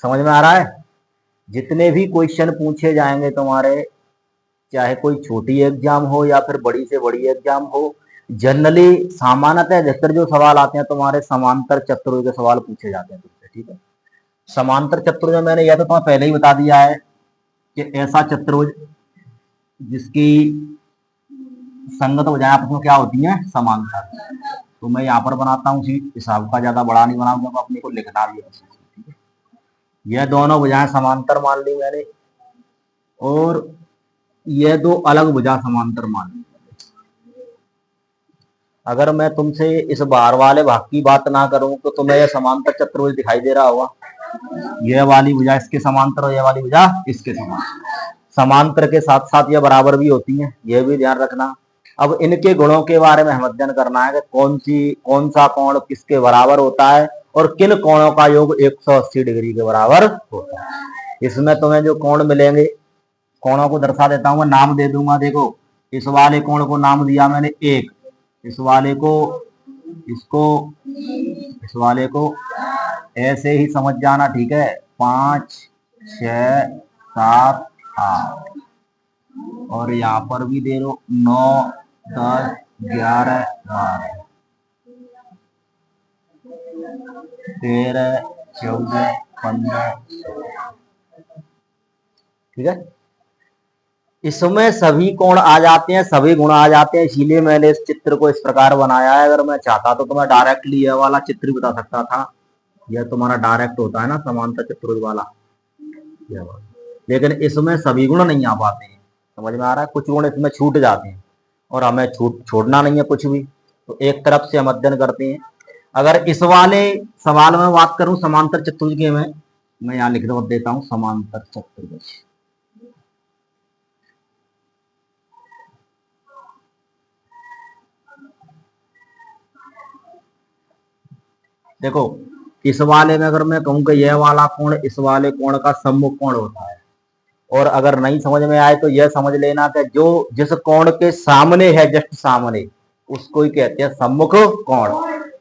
समझ में आ रहा है? जितने भी क्वेश्चन पूछे जाएंगे तुम्हारे, चाहे कोई छोटी एग्जाम हो या फिर बड़ी से बड़ी एग्जाम हो, जनरली सामान्यतः अधिकतर जो सवाल आते हैं तुम्हारे समांतर चतुर्भुज के सवाल पूछे जाते हैं तुमसे, ठीक है। समांतर चतुर्भुज में मैंने यह तो तुम्हें पहले ही बता दिया है कि ऐसा चतुर्भुज जिसकी संगत भुजाएं आपस में क्या होती हैं, समांतर। तो मैं यहाँ पर बनाता हूँ उसी हिसाब का, ज्यादा बड़ा नहीं बनाऊंगा, अपने को लिखना भी है, ठीक है। यह दोनों भुजाएं समांतर मान ली मैंने, और यह दो अलग भुजा समांतर मान ली। अगर मैं तुमसे इस बार वाले भाग की बात ना करूं तो तुम्हें यह समांतर चतुर्भुज दिखाई दे रहा होगा। यह वाली भुजा इसके समांतर और यह वाली भुजा इसके समांतर। समांतर के साथ साथ यह बराबर भी होती हैं, यह भी ध्यान रखना। अब इनके गुणों के बारे में हमें अध्ययन करना है कि कौन सा कोण किसके बराबर होता है और किन कोणों का योग 180 डिग्री के बराबर होता है। इसमें तुम्हें जो कोण मिलेंगे, कोणों को दर्शा देता हूं, मैं नाम दे दूंगा। देखो, इस वाले कोण को नाम दिया मैंने 1, इस वाले को, इसको, इस वाले को, ऐसे ही समझ जाना, ठीक है। 5, 6, 7, 8, और यहाँ पर भी दे दो 9, 10, 11, 12, 13, 14, 15, ठीक है। इसमें सभी कोण आ जाते हैं, सभी गुण आ जाते हैं, इसीलिए मैंने इस चित्र को इस प्रकार बनाया है। अगर मैं चाहता तो मैं डायरेक्टली यह वाला चित्र बता सकता था, यह तुम्हारा डायरेक्ट होता है ना समांतर चतुर्भुज वाला, यह वाला। लेकिन इसमें सभी गुण नहीं आ पाते हैं, समझ में आ रहा है? कुछ गुण इसमें छूट जाते हैं और हमें छोड़ना नहीं है कुछ भी, तो एक तरफ से हम अध्ययन करते हैं। अगर इस वाले सवाल में बात करूं समांतर चतुर्भुज के, मैं यहाँ लिख देता हूं समांतर चतुर्भुज। देखो, इस वाले में अगर मैं कहूं कि यह वाला कोण इस वाले कोण का सम्मुख कोण होता है, और अगर नहीं समझ में आए तो यह समझ लेना कि जो जिस कोण के सामने है, जस्ट सामने, उसको ही कहते हैं सम्मुख कोण।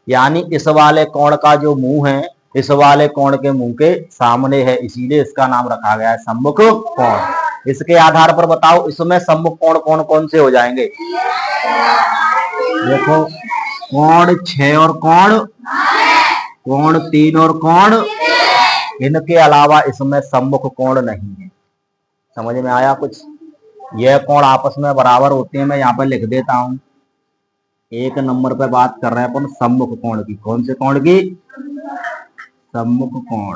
यानी इस वाले कोण का जो मुंह है इस वाले कोण के मुंह के सामने है, इसीलिए इसका नाम रखा गया है सम्मुख कोण। इसके आधार पर बताओ इसमें सम्मुख कोण कौन कौन से हो जाएंगे। देखो, कोण 6 और कोण 3 और कोण, इनके अलावा इसमें सम्मुख कोण नहीं है। समझ में आया कुछ? यह कोण आपस में बराबर होते हैं, मैं यहाँ पर लिख देता हूं। एक नंबर पे बात कर रहे हैं अपन सम्मुख कोण की। कौन से कोण की? सम्मुख कोण।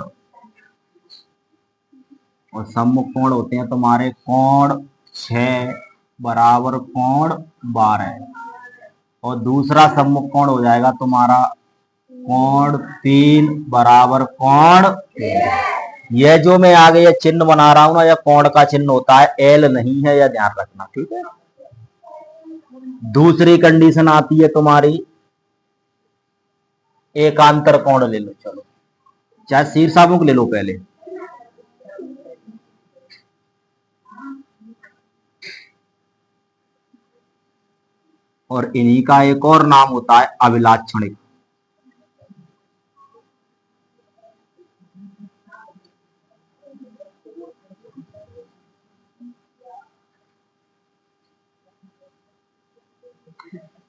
और सम्मुख कोण होते हैं तुम्हारे कोण 6 बराबर कोण 12, और दूसरा सम्मुख कोण हो जाएगा तुम्हारा कोण 3 बराबर कोण 13। यह जो मैं आगे यह चिन्ह बना रहा हूं ना, यह कोण का चिन्ह होता है, एल नहीं है, यह ध्यान रखना, ठीक है। दूसरी कंडीशन आती है तुम्हारी एकांतर कोण ले लो, चलो चाहे शीर्षामुख ले लो पहले। और इन्हीं का एक और नाम होता है अभिलाक्षणिक।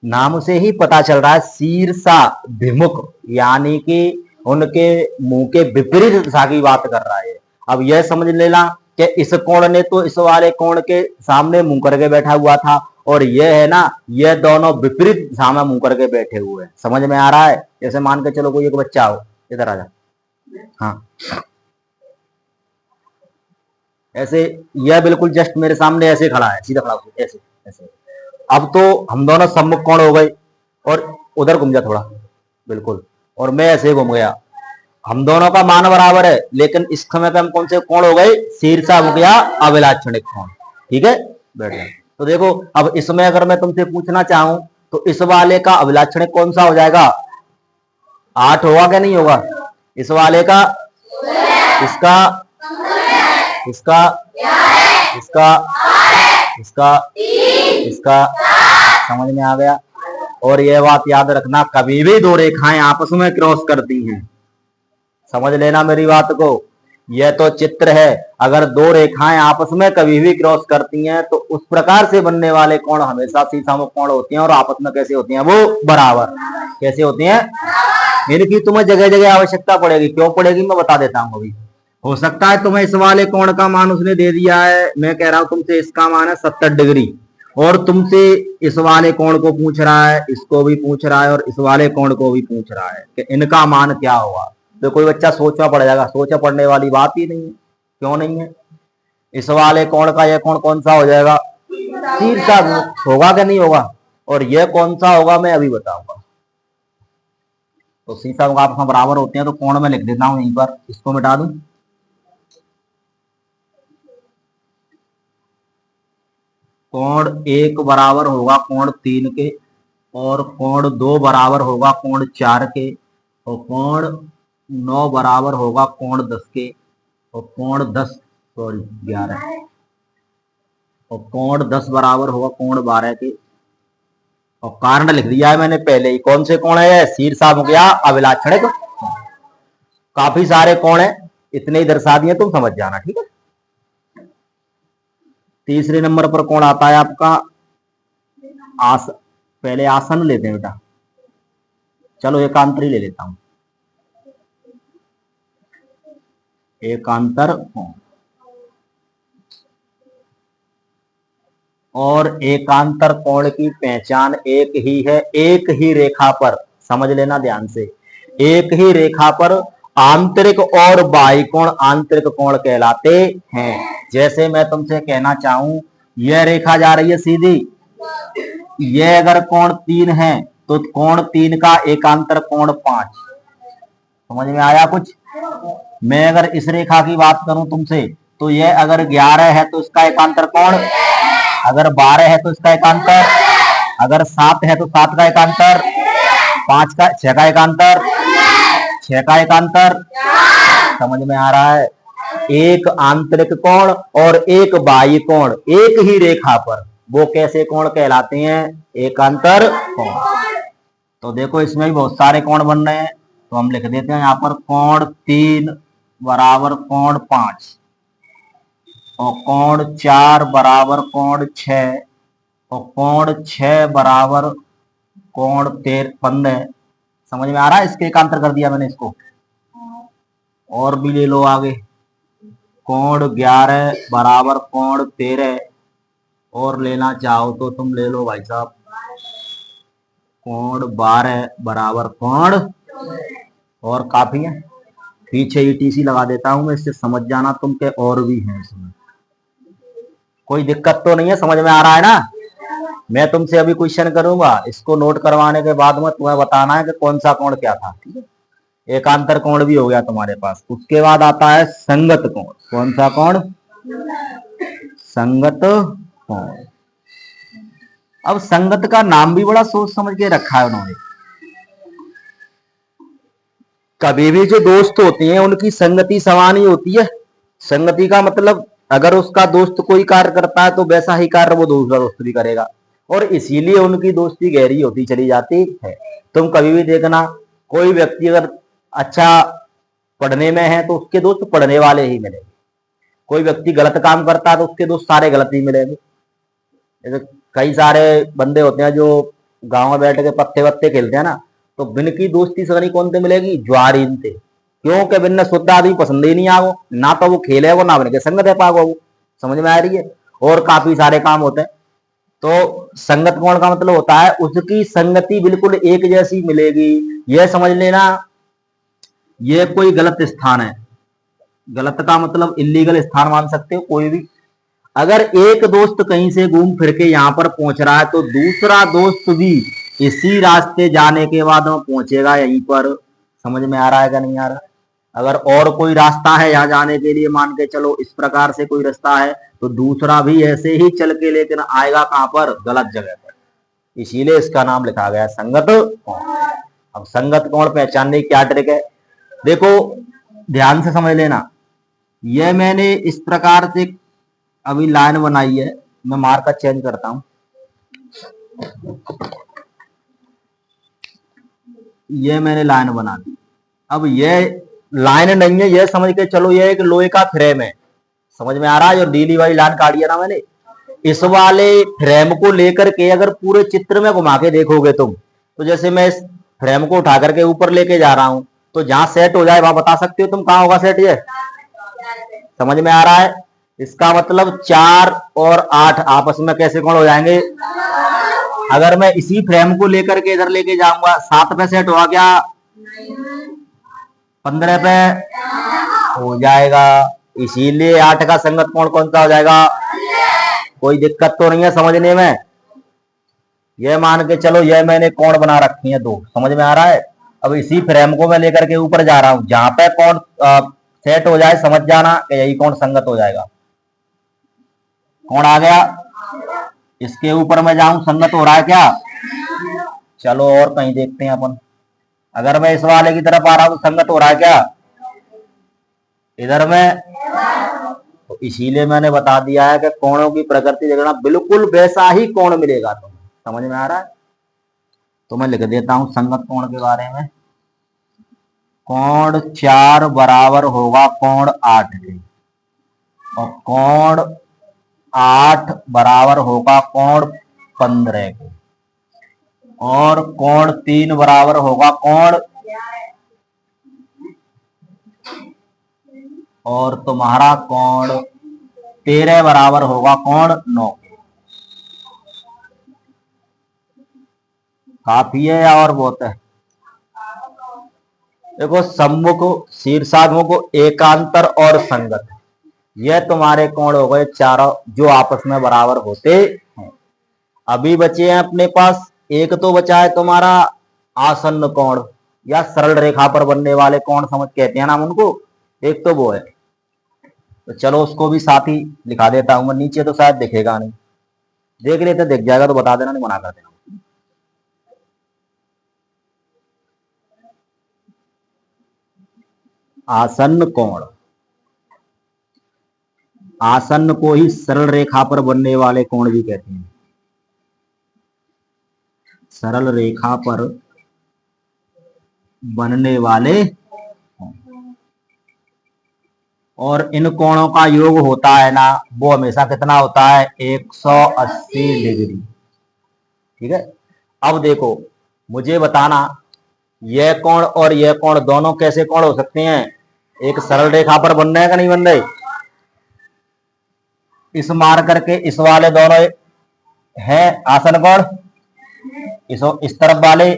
नाम से ही पता चल रहा है शीर्षाभिमुख, यानी कि उनके मुंह के विपरीत दिशा की बात कर रहा है। अब यह समझ लेना कि इस कोण ने तो इस वाले कोण के सामने मुंह करके बैठा हुआ था, और यह है ना, यह दोनों विपरीत दिशा में मुंह करके बैठे हुए हैं। समझ में आ रहा है? जैसे मान के चलो कोई एक बच्चा हो, इधर आ जा, हाँ, ऐसे यह बिल्कुल जस्ट मेरे सामने ऐसे खड़ा है, सीधा खड़ा हो, ऐसे ऐसे। अब तो हम दोनों सम्मुख कोण हो गए, और उधर घूम जा थोड़ा, बिल्कुल, और मैं ऐसे घूम गया। हम दोनों का मान बराबर है, लेकिन इस समय पे हम कौन से कोण हो गए? शीर्षामुख या अभिलाक्षणिक कोण, ठीक है। बैठ जाए। तो देखो, अब इसमें अगर मैं तुमसे पूछना चाहूं तो इस वाले का अभिलाक्षणिक कौन सा हो जाएगा? 8 होगा क्या नहीं होगा? इस वाले का, इसका, इसका, इसका, इसका, इसका, समझ में आ गया? और यह बात याद रखना, कभी भी दो रेखाएं आपस में क्रॉस करती हैं समझ लेना मेरी बात को। यह तो चित्र है, अगर दो रेखाएं आपस में कभी भी क्रॉस करती हैं तो उस प्रकार से बनने वाले कोण हमेशा सीसम कोण होते हैं, और आपस में कैसे होती हैं, वो बराबर कैसे होती हैं। इनकी तुम्हें जगह जगह आवश्यकता पड़ेगी, क्यों पड़ेगी मैं बता देता हूं अभी। हो सकता है तुम्हें इस वाले कोण का मान उसने दे दिया है, मैं कह रहा हूं तुमसे इसका मान है 70 डिग्री, और तुमसे इस वाले कोण को पूछ रहा है, इसको भी पूछ रहा है, और इस वाले कोण को भी पूछ रहा है कि इनका मान क्या होगा। तो कोई बच्चा सोचना पड़ जाएगा, सोचा पड़ने वाली बात ही नहीं है। क्यों नहीं है? इस वाले कोण का यह कोण कौन सा हो जाएगा, तीसरा होगा कि नहीं होगा, और यह कौन सा होगा मैं अभी बताऊंगा। तो सीसा आप बराबर होते हैं, तो कोण में लिख देता हूं यहीं पर, इसको मिटा दूं। कोण 1 बराबर होगा कोण 3 के, और कोण 2 बराबर होगा कोण 4 के, और कोण 9 बराबर होगा कोण 10 के, और कोण 11, और कोण 10 बराबर होगा कोण 12 के। और कारण लिख दिया है मैंने पहले ही, कौन से कोण है, शीर्षामुख या अभिलाक्षणिक। काफी सारे कोण है, इतने ही दर्शा दिए, तुम समझ जाना, ठीक है। तीसरे नंबर पर कोण आता है आपका पहले आसन लेते हैं बेटा, चलो एकांतरी ले लेता हूं। एकांतर कोण, और एकांतर कोण की पहचान एक ही है, एक ही रेखा पर, समझ लेना ध्यान से, एक ही रेखा पर आंतरिक और बाह्य कोण आंतरिक कोण कहलाते हैं। जैसे मैं तुमसे कहना चाहूं, यह रेखा जा रही है सीधी, यह अगर कोण 3 है तो कोण 3 का एकांतर कोण 5। समझ में आया कुछ? मैं अगर इस रेखा की बात करूं तुमसे, तो यह अगर 11 है तो इसका एकांतर कोण, अगर 12 है तो इसका एकांतर, अगर 7 है तो 7 का एकांतर, 6 का एकांतर, 6 का एकांतर। समझ में आ रहा है? एक आंतरिक कोण और एक बाह्य कोण एक ही रेखा पर, वो कैसे कोण कहलाते हैं, एकांतर कोण। तो देखो इसमें भी बहुत सारे कोण बन रहे हैं, तो हम लिख देते हैं यहां पर कोण 3 बराबर कोण 5, और कोण 4 बराबर कोण 6, और कोण 6 बराबर कोण 15। समझ में आ रहा है? इसके एकांतर कर दिया मैंने इसको। और भी ले लो आगे, कोण 11 बराबर कोण 13, और लेना चाहो तो तुम ले लो भाई साहब कोण 12 बराबर कोण, और काफी है। पीछे ईटीसी लगा देता हूं मैं, इससे समझ जाना तुम के और भी हैं इसमें, कोई दिक्कत तो नहीं है, समझ में आ रहा है ना। मैं तुमसे अभी क्वेश्चन करूंगा, इसको नोट करवाने के बाद में तुम्हें बताना है कि कौन सा कोण क्या था, ठीक है। एकांतर कोण भी हो गया तुम्हारे पास। उसके बाद आता है संगत कोण। कौन सा कोण? संगत कोण। अब संगत का नाम भी बड़ा सोच समझ के रखा है उन्होंने। कभी भी जो दोस्त होते हैं उनकी संगति समान ही होती है। संगति का मतलब अगर उसका दोस्त कोई कार्य करता है तो वैसा ही कार्य वो दूसरा दोस्त भी करेगा, और इसीलिए उनकी दोस्ती गहरी होती चली जाती है। तुम कभी भी देखना, कोई व्यक्ति अगर अच्छा पढ़ने में है तो उसके दोस्त पढ़ने वाले ही मिलेंगे, कोई व्यक्ति गलत काम करता है तो उसके दोस्त सारे गलत ही मिलेंगे। जैसे कई सारे बंदे होते हैं जो गांव में बैठ के पत्ते वत्ते खेलते हैं ना, तो बिन की दोस्ती सगनी कौन से मिलेगी, ज्वारीन थे। क्योंकि बिन शुद्ध आदमी पसंद ही नहीं आगो, ना तो वो खेले वो, ना बन के संगत है पागो वो। समझ में आ रही है? और काफी सारे काम होते हैं। तो संगत कोण का मतलब होता है उसकी संगति बिल्कुल एक जैसी मिलेगी। यह समझ लेना, यह कोई गलत स्थान है। गलत का मतलब इलीगल स्थान मान सकते हो कोई भी। अगर एक दोस्त कहीं से घूम फिर के यहाँ पर पहुंच रहा है तो दूसरा दोस्त भी इसी रास्ते जाने के बाद वो पहुंचेगा यहीं पर। समझ में आ रहा है क्या नहीं आ रहा? अगर और कोई रास्ता है यहाँ जाने के लिए, मान के चलो इस प्रकार से कोई रास्ता है, तो दूसरा भी ऐसे ही चल के लेकिन आएगा कहां पर, गलत जगह पर। इसीलिए इसका नाम लिखा गया संगत कोण। अब संगत कोण पहचानने की क्या ट्रिक है, देखो ध्यान से समझ लेना। यह मैंने इस प्रकार से अभी लाइन बनाई है, मैं मार्कर चेंज करता हूं। यह मैंने लाइन बना दी। अब यह लाइन नहीं है, ये समझ के चलो ये एक लोहे का फ्रेम है। समझ में आ रहा है? जो नीली वाली लाइन काटी है ना मैंने, इस वाले फ्रेम को लेकर के अगर पूरे चित्र में घुमा के देखोगे तुम, तो जैसे मैं इस फ्रेम को उठा करके ऊपर लेके जा रहा हूं, तो जहां सेट हो जाए वहां बता सकते हो तुम कहां होगा सेट? ये समझ में आ रहा है? इसका मतलब 4 और 8 आपस में कैसे कौन हो जाएंगे? अगर मैं इसी फ्रेम को लेकर के इधर लेके जाऊंगा, 7 पे सेट होगा क्या? 15 पे हो जाएगा। इसीलिए 8 का संगत कोण कौन सा हो जाएगा? कोई दिक्कत तो नहीं है समझने में? ये मान के चलो ये मैंने कोण बना रखी है 2, समझ में आ रहा है? अब इसी फ्रेम को मैं लेकर के ऊपर जा रहा हूं, जहां पे कोण सेट हो जाए समझ जाना कि यही कोण संगत हो जाएगा। कोण आ गया, इसके ऊपर मैं जाऊं संगत हो रहा है क्या? चलो और कहीं देखते हैं अपन। अगर मैं इस वाले की तरफ आ रहा हूं तो संगत हो रहा है क्या इधर में? तो इसीलिए मैंने बता दिया है कि कोणों की प्रकृति देखना, बिल्कुल वैसा ही कोण मिलेगा तुम्हें। समझ में आ रहा है? तो मैं लिख देता हूं संगत कोण के बारे में। कोण 4 बराबर होगा कोण 8 के, और कोण 8 बराबर होगा कोण 15 के, और कोण 3 बराबर होगा कोण, और तुम्हारा कोण 13 बराबर होगा कोण 9 के। काफी है या और बहुत है? देखो, सम्मुख शीर्षाभिमुख एकांतर और संगत, यह तुम्हारे कोण हो गए चारों जो आपस में बराबर होते हैं। अभी बचे हैं अपने पास, एक तो बचा है तुम्हारा आसन्न कोण या सरल रेखा पर बनने वाले कोण, समझ कहते हैं ना उनको, एक तो वो है। तो चलो उसको भी साथ ही लिखा देता हूं मैं, नीचे तो शायद दिखेगा नहीं, देख लेते दिख जाएगा तो बता देना, नहीं मना कर देना। आसन्न कोण, आसन्न को ही सरल रेखा पर बनने वाले कोण भी कहते हैं। सरल रेखा पर बनने वाले, और इन कोणों का योग होता है ना, वो हमेशा कितना होता है? 180 डिग्री। ठीक है, अब देखो मुझे बताना, यह कोण और यह कोण दोनों कैसे कोण हो सकते हैं? एक सरल रेखा पर बन रहे हैं कि नहीं बन रहे? इस मार करके इस वाले दोनों है आसन कोण, इस तरफ वाले,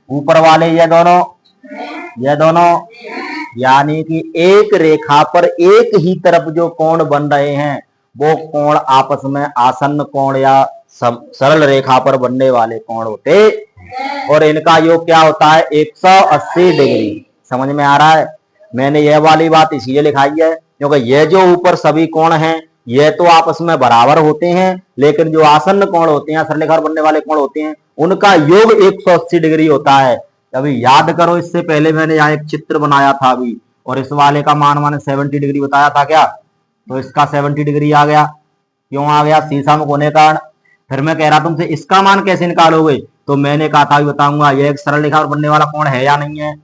ऊपर वाले ये दोनों, यानी कि एक रेखा पर एक ही तरफ जो कोण बन रहे हैं वो कोण आपस में आसन्न कोण या सरल रेखा पर बनने वाले कोण होते, और इनका योग क्या होता है? 180 डिग्री। समझ में आ रहा है? मैंने यह वाली बात इसलिए लिखाई है क्योंकि ये जो ऊपर सभी कोण हैं ये तो आपस में बराबर होते हैं, लेकिन जो आसन्न कोण होते हैं, सरल रेखा पर बनने वाले कोण होते हैं, उनका योग 180 डिग्री होता है। अभी याद करो, इससे पहले मैंने यहाँ एक चित्र बनाया था अभी, और इस वाले का मान मैंने 70 डिग्री बताया था क्या? तो इसका 70 डिग्री आ गया। क्यों आ गया? शीशामुख होने कारण। फिर मैं कह रहा तुमसे इसका मान कैसे निकालोगे, तो मैंने कहा था बताऊंगा यह एक सरल रेखा पर बनने वाला कोण है या नहीं है।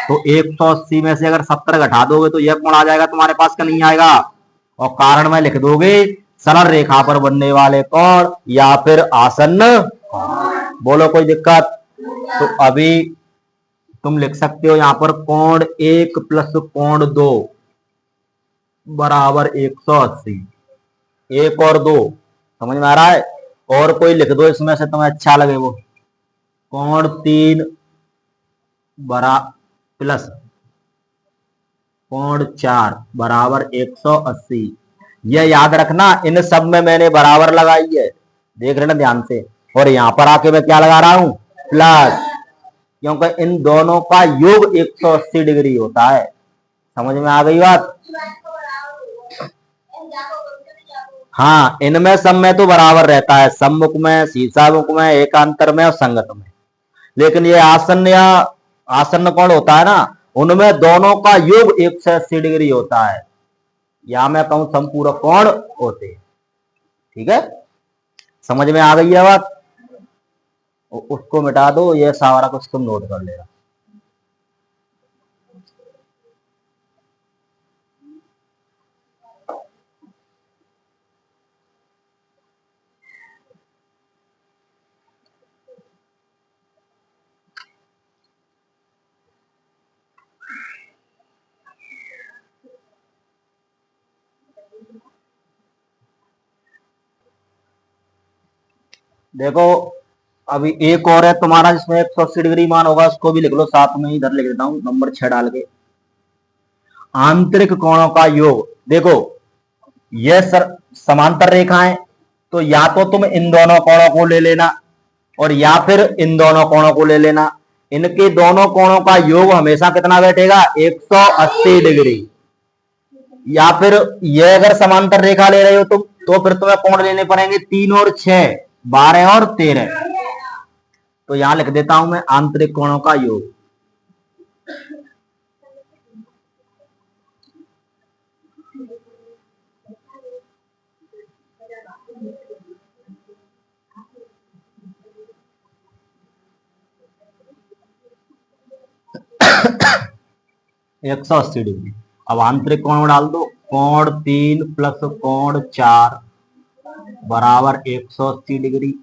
तो 180 में से अगर 70 घटा दोगे तो यह कोण आ जाएगा तुम्हारे पास, का नहीं आएगा? और कारण में लिख दोगे सरल रेखा पर बनने वाले कोण या फिर आसन्न। बोलो कोई दिक्कत? तो अभी तुम लिख सकते हो यहां पर कोण 1 प्लस कोण 2 बराबर 180, 1 और 2। समझ में आ रहा है? और कोई लिख दो इसमें से तुम्हें अच्छा लगे वो। कोण 3 बरा प्लस कोण 4 बराबर 180। यह याद रखना, इन सब में मैंने बराबर लगाई है, देख रहे ना ध्यान से। और यहां पर आके मैं क्या लगा रहा हूं? प्लस, क्योंकि इन दोनों का योग 180 डिग्री होता है। समझ में आ गई बात? हाँ, इनमें सब में तो बराबर रहता है, सम्मुख में, शीर्षामुख में, एकांतर में और संगत में। लेकिन ये आसन्न या आसन्न कोण होता है ना, उनमें दोनों का योग 180 डिग्री होता है, या मैं कहूं संपूरक कोण होते। ठीक है, समझ में आ गई है बात? उसको मिटा दो, ये सारा कुछ तुम नोट कर लेना। देखो अभी एक और है तुम्हारा जिसमें 180 डिग्री मान होगा, उसको भी लिख लो साथ में, इधर लिख देता हूं नंबर 6 डाल के। आंतरिक कोणों का योग। देखो ये समांतर रेखाएं, तो या तो तुम इन दोनों कोणों को ले लेना और या फिर इन दोनों कोणों को ले लेना। इनके दोनों कोणों का योग हमेशा कितना बैठेगा? 180 डिग्री। या फिर ये अगर समांतर रेखा ले रहे हो तुम, तो फिर तुम्हें कोण लेने पड़ेंगे 3 और 6, 12 और 13। तो यहां लिख देता हूं मैं आंतरिक कोणों का योग। एक सौ अस्सी डिग्री। अब आंतरिक कोण डाल दो, कोण 3 प्लस कोण 4 बराबर 180 डिग्री।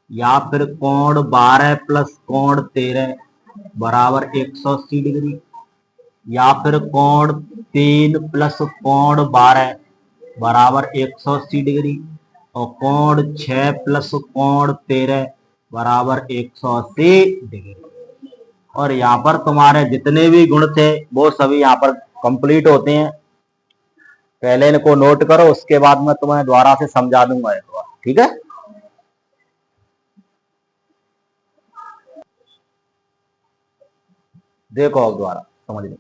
या फिर कोण 12 प्लस कोण 13 बराबर 180 डिग्री। या फिर कोण 3 प्लस कोण 12 बराबर 180 डिग्री। और कोण 6 प्लस कोण 13 बराबर 180 डिग्री। और यहाँ पर तुम्हारे जितने भी गुण थे वो सभी यहाँ पर कंप्लीट होते हैं। पहले इनको नोट करो, उसके बाद मैं तुम्हें दोबारा से समझा दूंगा एक बार, ठीक है। देखो अब दोबारा समझ लो।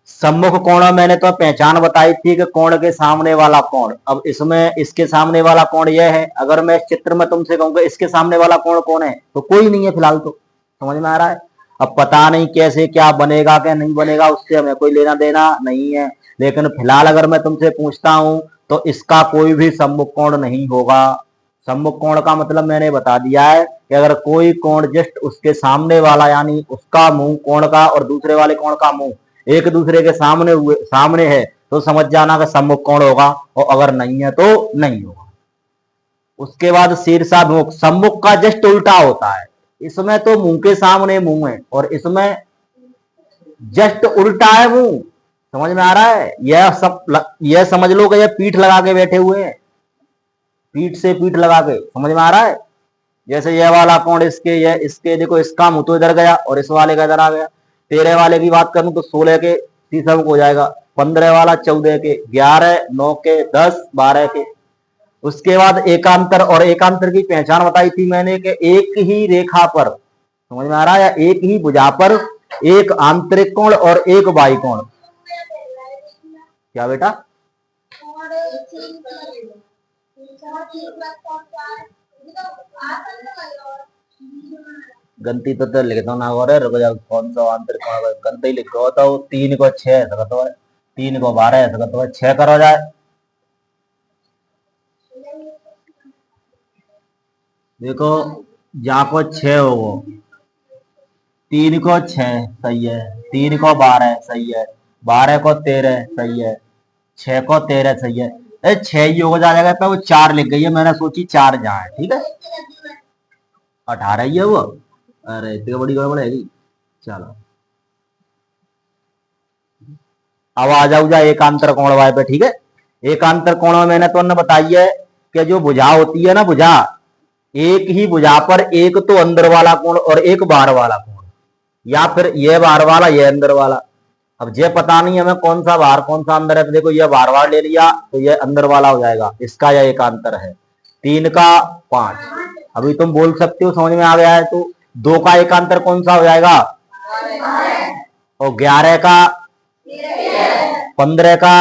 सम्मुख कोण मैंने तो पहचान बताई थी कि कोण के सामने वाला कोण। अब इसमें इसके सामने वाला कोण यह है। अगर मैं इस चित्र में तुमसे कहूंगा इसके सामने वाला कोण कौन है, तो कोई नहीं है फिलहाल। तो समझ में आ रहा है। अब पता नहीं कैसे क्या बनेगा क्या नहीं बनेगा, उससे हमें कोई लेना देना नहीं है। लेकिन फिलहाल अगर मैं तुमसे पूछता हूं तो इसका कोई भी सम्मुख कोण नहीं होगा। सम्मुख कोण का मतलब मैंने बता दिया है कि अगर कोई कोण जस्ट उसके सामने वाला यानी उसका मुंह कोण का और दूसरे वाले कोण का मुंह एक दूसरे के सामने है, तो समझ जाना कि सम्मुख कोण होगा। और अगर नहीं है तो नहीं होगा। उसके बाद शीर्षाभिमुख। सम्मुख का जस्ट उल्टा होता है। इसमें तो मुंह के सामने मुंह है और इसमें जस्ट उल्टा है मुंह। समझ में आ रहा है। यह समझ लो कि यह पीठ लगा के बैठे हुए हैं, पीठ से पीठ लगा के। समझ में आ रहा है। जैसे यह वाला कोण इसके देखो, इसका मुंह तो इधर गया और इस वाले का इधर आ गया। 13 वाले की बात करूं तो 16 के शीर्षाभिमुख हो जाएगा। 15 वाला 14 के, 11, 9 के, 10, 12 के। उसके बाद एकांतर। और एकांतर की पहचान बताई थी मैंने कि एक ही रेखा पर, समझ में आ रहा है, या एक ही भुजा पर एक आंतरिक कोण और एक बाह्य कोण। क्या बेटा? गलती तो लिखता हूँ ना, और रुको जाओ, कौन सा आंतरिक कोण गलती लिखो तो 3 को 6 ऐसा तो है, 3 को 12 ऐसा तो है, 6 करो जाए। देखो जहां को 6 हो वो 3 को 6 सही है, 3 को 12 सही है, 12 को 13 सही है, 6 को 13 सही है। 6 ही हो जाएगा पे वो 4 लिख गई है, मैंने सोची 4 जहां है, ठीक है। 18 ही है वो। अरे इतनी बड़ी गड़बड़ है। चलो अब आ जाओ जा एकांतर कोण वाले पे, ठीक है। एकांतर कोण में मैंने तो बताई है कि जो भुजा होती है ना, भुजा एक ही भुजा पर एक तो अंदर वाला कोण और एक बाहर वाला कोण, या फिर ये बाहर वाला ये अंदर वाला। अब ये पता नहीं हमें कौन सा बाहर कौन सा अंदर है, तो देखो ये बाहर वाला ले लिया तो ये अंदर वाला हो जाएगा, इसका यह एकांतर है। 3 का 5। अभी तुम बोल सकते हो समझ में आ गया है तो 2 का एकांतर कौन सा हो जाएगा? और 11 का, 15 का,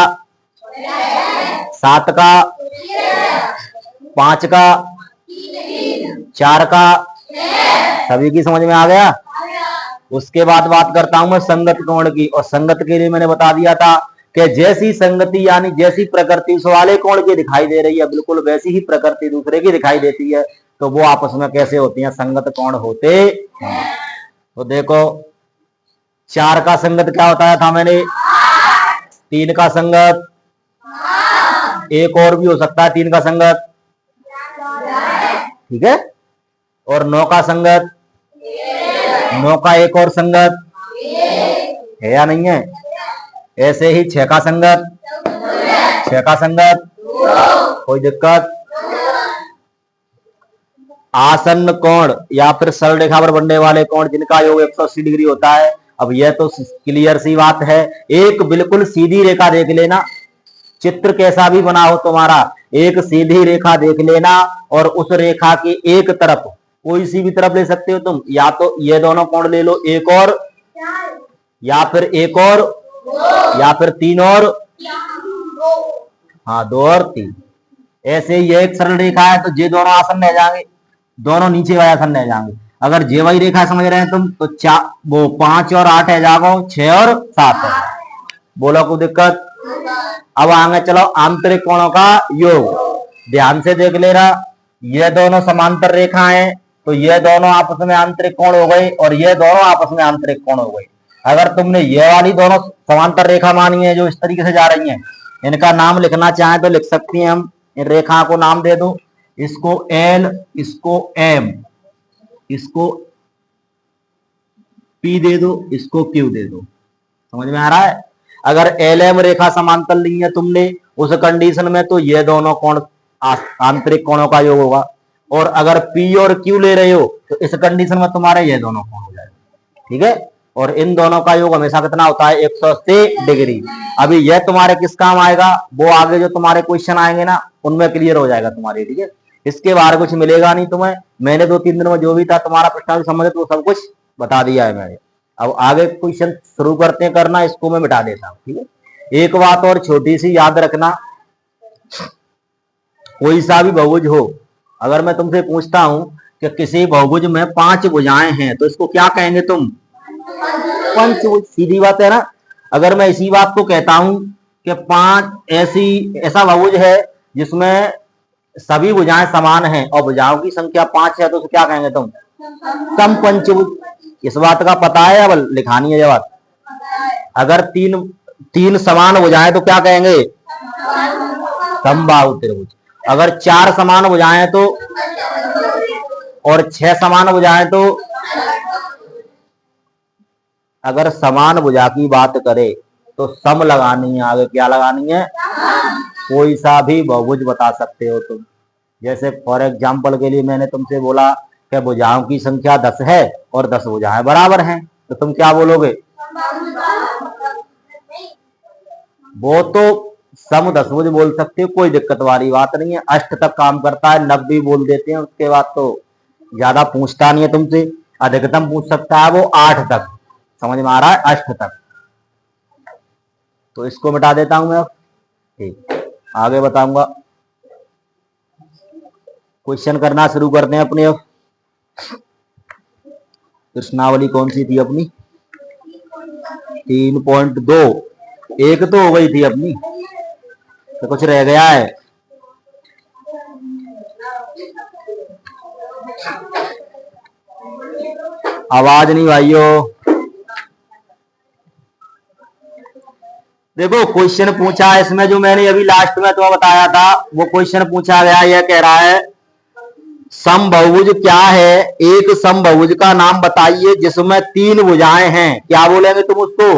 7 का, 5 का, 4 का। सभी की समझ में आ गया। उसके बाद बात करता हूं मैं संगत कोण की। और संगत के लिए मैंने बता दिया था कि जैसी संगति यानी जैसी प्रकृति उस वाले कोण की दिखाई दे रही है, बिल्कुल वैसी ही प्रकृति दूसरे की दिखाई देती है, तो वो आपस में कैसे होती हैं? संगत कोण होते हैं। तो देखो 4 का संगत क्या बताया था मैंने? 3 का संगत, एक और भी हो सकता है 3 का संगत, ठीक है। और 9 का संगत, 9 का एक और संगत है या नहीं है। ऐसे ही 6 का संगत, 6 का संगत, कोई दिक्कत। आसन्न कोण या फिर सरल रेखा पर बनने वाले कोण जिनका योग 180 डिग्री होता है। अब यह तो क्लियर सी बात है। एक बिल्कुल सीधी रेखा देख लेना, चित्र कैसा भी बना हो तुम्हारा, एक सीधी रेखा देख लेना और उस रेखा की एक तरफ, कोई सी भी तरफ ले सकते हो तुम, या तो ये दोनों कोण ले लो, एक और, या फिर एक और, या फिर तीन और, हाँ 2 और 3। ऐसे ये एक सरल रेखा है तो ये दोनों आसन रह जाएंगे, दोनों नीचे वाले आसन रह जाएंगे। अगर ये वही रेखा समझ रहे हैं तुम तो वो 5 और 8 है जागो, 6 और 7 है। बोलो कोई दिक्कत? अब आगे चलो आंतरिक कोणों का योग ध्यान से देख लेना। ये दोनों समांतर रेखा है तो ये दोनों आपस में आंतरिक कोण हो गए और ये दोनों आपस में आंतरिक कोण हो गए। अगर तुमने ये वाली दोनों समांतर रेखा मानी है जो इस तरीके से जा रही हैं, इनका नाम लिखना चाहें तो लिख सकती हैं हम। इन रेखा को नाम दे दो, इसको एल, इसको एम, इसको पी दे दो, इसको क्यू दे दो। समझ में आ रहा है? अगर एल एम रेखा समांतर ली है तुमने उस कंडीशन में तो ये दोनों कोण आंतरिक कोणों का योग होगा, और अगर पी और क्यू ले रहे हो तो इस कंडीशन में तुम्हारे ये दोनों कोण हो जाएंगे। ठीक है? और इन दोनों का योग हमेशा कितना होता है? 180 डिग्री। अभी यह तुम्हारे किस काम आएगा? वो आगे जो तुम्हारे क्वेश्चन आएंगे ना उनमें क्लियर हो जाएगा तुम्हारे। ठीक है? इसके बाहर कुछ मिलेगा नहीं तुम्हें। मैंने 2-3 दिन में जो भी था तुम्हारा प्रश्न संबंधित वो सब कुछ बता दिया है मैंने। अब आगे क्वेश्चन शुरू करते हैं करना, इसको मैं मिटा देता हूं। ठीक है? एक बात और छोटी सी याद रखना, कोई सा भी बहुभुज हो, अगर मैं तुमसे पूछता हूं कि किसी बहुभुज में 5 भुजाएं हैं तो इसको क्या कहेंगे तुम? पंचभुज। सीधी बात है ना। अगर मैं इसी बात को कहता हूं कि 5 ऐसा बहुभुज है जिसमें सभी भुजाएं समान हैं और भुजाओं की संख्या 5 है तो उसे क्या कहेंगे तुम? समपंचभुज। इस बात का पता है? अब लिखानी है ये बात। अगर तीन समान भुजाएं तो क्या कहेंगे? समबाहु त्रिभुज। अगर 4 समान भुजाएं तो, और 6 समान भुजाएं तो, अगर समान भुजा की बात करें तो सम लगानी है, आगे क्या लगानी है? कोई सा भी बहुभुज बता सकते हो तुम। जैसे फॉर एग्जाम्पल के लिए मैंने तुमसे बोला कि भुजाओं की संख्या 10 है और 10 भुजाएं बराबर हैं तो तुम क्या बोलोगे? वो तो सम 10 भुज बोल सकते हो, कोई दिक्कत वाली बात नहीं है। अष्ट तक काम करता है, 90 बोल देते हैं, उसके बाद तो ज्यादा पूछता नहीं है तुमसे। अधिकतम पूछ सकता है वो 8 तक। समझ में आ रहा है? अष्ट तक। तो इसको मिटा देता हूं मैं। ठीक, आगे बताऊंगा। क्वेश्चन करना शुरू करते हैं अपने। अब प्रश्नावली कौन सी थी अपनी? 3.2। एक तो हो गई थी अपनी, तो कुछ रह गया है। आवाज नहीं भाइयों। देखो क्वेश्चन पूछा है इसमें जो मैंने अभी लास्ट में तुम्हें बताया था, वो क्वेश्चन पूछा गया। यह कह रहा है समबहुभुज क्या है? एक समबहुभुज का नाम बताइए जिसमें 3 भुजाएं हैं। क्या बोलेंगे तुम उसको?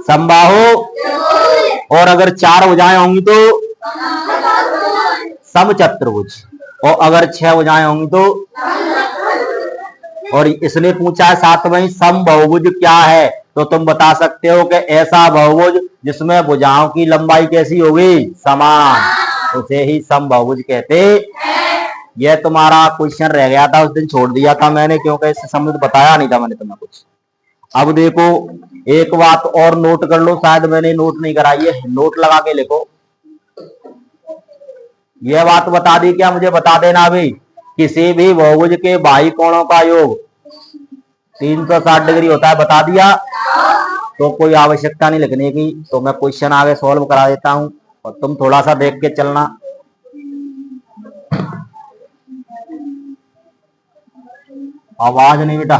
समबाहु। और अगर 4 भुजाएं होंगी तो समचतुर्भुज। और अगर 6 भुजाएं होंगी तो, और इसने पूछा है साथ में समबहुभुज क्या है, तो तुम बता सकते हो कि ऐसा बहुभुज जिसमें भुजाओं की लंबाई कैसी होगी? समान, उसे ही समबहुभुज कहते। यह तुम्हारा क्वेश्चन रह गया था, उस दिन छोड़ दिया था मैंने क्योंकि इससे संबंधित बताया नहीं था मैंने तुम्हें कुछ। अब देखो एक बात और नोट कर लो, शायद मैंने नोट नहीं कराई है, नोट लगा के लिखो। यह बात बता दी क्या? मुझे बता देना अभी। किसी भी बहुभुज के बाह्य कोणों का योग 360 डिग्री होता है, बता दिया। तो कोई आवश्यकता नहीं लिखने की, तो मैं क्वेश्चन आगे सॉल्व करा देता हूं और तुम थोड़ा सा देख के चलना। आवाज नहीं बेटा।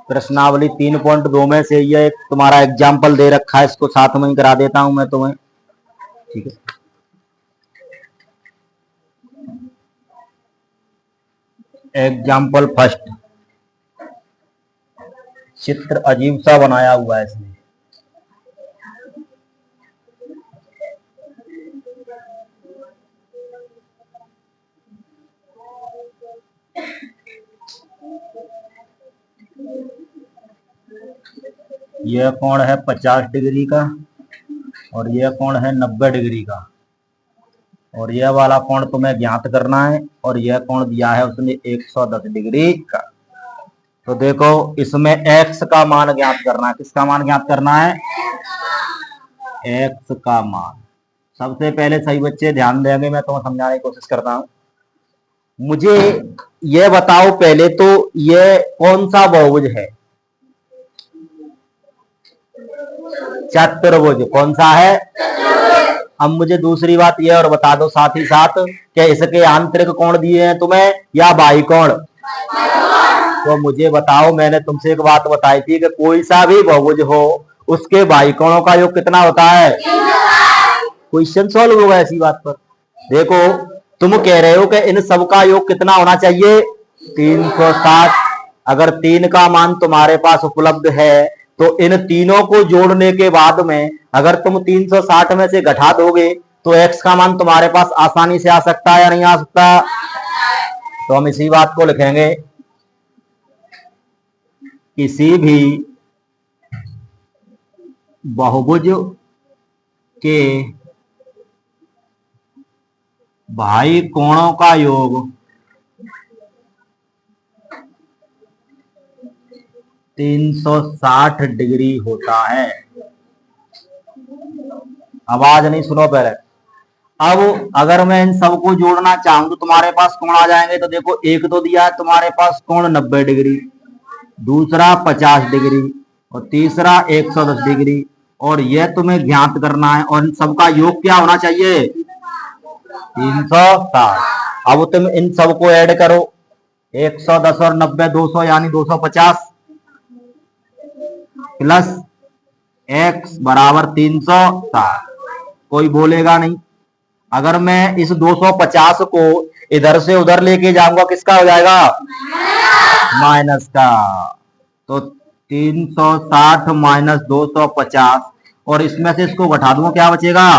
प्रश्नावली 3.2 में से ये एक तुम्हारा एग्जाम्पल दे रखा है, इसको साथ में ही करा देता हूं मैं तुम्हें। ठीक है? Example first. चित्र अजीब सा बनाया हुआ है इसमें। यह कोण है 50 डिग्री का और यह कोण है 90 डिग्री का, और यह वाला कोण तुम्हें ज्ञात करना है, और यह कोण दिया है उसने 110 डिग्री का। तो देखो इसमें x का मान ज्ञात करना है। किसका मान ज्ञात करना है? x का मान। सबसे पहले सही बच्चे ध्यान देंगे, मैं तुम्हें समझाने की कोशिश करता हूं। मुझे यह बताओ पहले तो यह कौन सा बहुभुज है? चतुर्भुज। कौन सा है? अब मुझे दूसरी बात यह और बता दो साथ ही साथ कि इसके आंतरिक कोण दिए हैं तुम्हें या बाह्य कोण? तो मुझे बताओ, मैंने तुमसे एक बात बताई थी कि कोई सा भी बहुभुज हो उसके बाह्य कोणों का योग कितना होता है? क्वेश्चन सॉल्व होगा ऐसी बात पर। देखो तुम कह रहे हो कि इन सब का योग कितना होना चाहिए? 360। अगर 3 का मान तुम्हारे पास उपलब्ध है तो इन तीनों को जोड़ने के बाद में अगर तुम 360 में से घटा दोगे तो x का मान तुम्हारे पास आसानी से आ सकता है या नहीं आ सकता? तो हम इसी बात को लिखेंगे, किसी भी बहुभुज के बाह्य कोणों का योग 360 डिग्री होता है। आवाज नहीं, सुनो पहले। अब अगर मैं इन सबको जोड़ना चाहूं तो तुम्हारे पास कोण आ जाएंगे। तो देखो एक तो दिया है तुम्हारे पास कोण 90 डिग्री, दूसरा 50 डिग्री और तीसरा 110 डिग्री, और यह तुम्हें ज्ञात करना है। और इन सबका योग क्या होना चाहिए? 360। अब तुम इन सबको ऐड करो, 110 और 90 200 यानी 250 प्लस x बराबर 360। कोई बोलेगा नहीं। अगर मैं इस 250 को इधर से उधर लेके जाऊंगा किसका हो जाएगा? माइनस का। तो 360 माइनस 250, और इसमें से इसको घटा दूंगा, क्या बचेगा?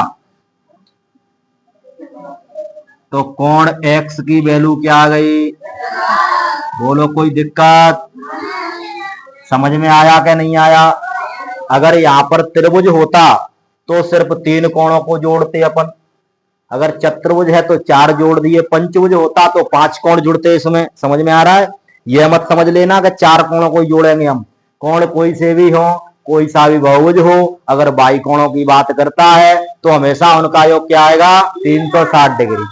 तो कोण x की वैल्यू क्या आ गई? बोलो, कोई दिक्कत? समझ में आया कि नहीं आया? अगर यहां पर त्रिभुज होता तो सिर्फ 3 कोणों को जोड़ते अपन, अगर चतुर्भुज है तो 4 जोड़ दिए, पंचभुज होता तो 5 कोण जुड़ते। इसमें समझ में आ रहा है? यह मत समझ लेना कि 4 कोणों को जोड़ेंगे हम। कोण कोई से भी हो, कोई सा भी बहुभुज हो, अगर बाह्य कोणों की बात करता है तो हमेशा उनका योग क्या आएगा? 360 डिग्री।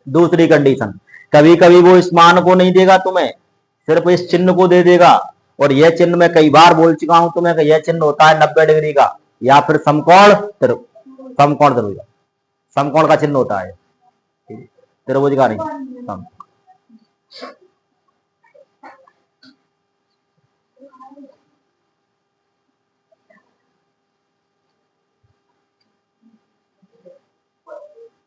दूसरी कंडीशन, कभी कभी वो इस मान को नहीं देगा तुम्हें, सिर्फ इस चिन्ह को दे देगा। और यह चिन्ह मैं कई बार बोल चुका हूं तुम्हें कि यह चिन्ह होता है 90 डिग्री का या फिर समकोण त्रिभुज। समकोण का चिन्ह होता है, त्रिभुज का नहीं।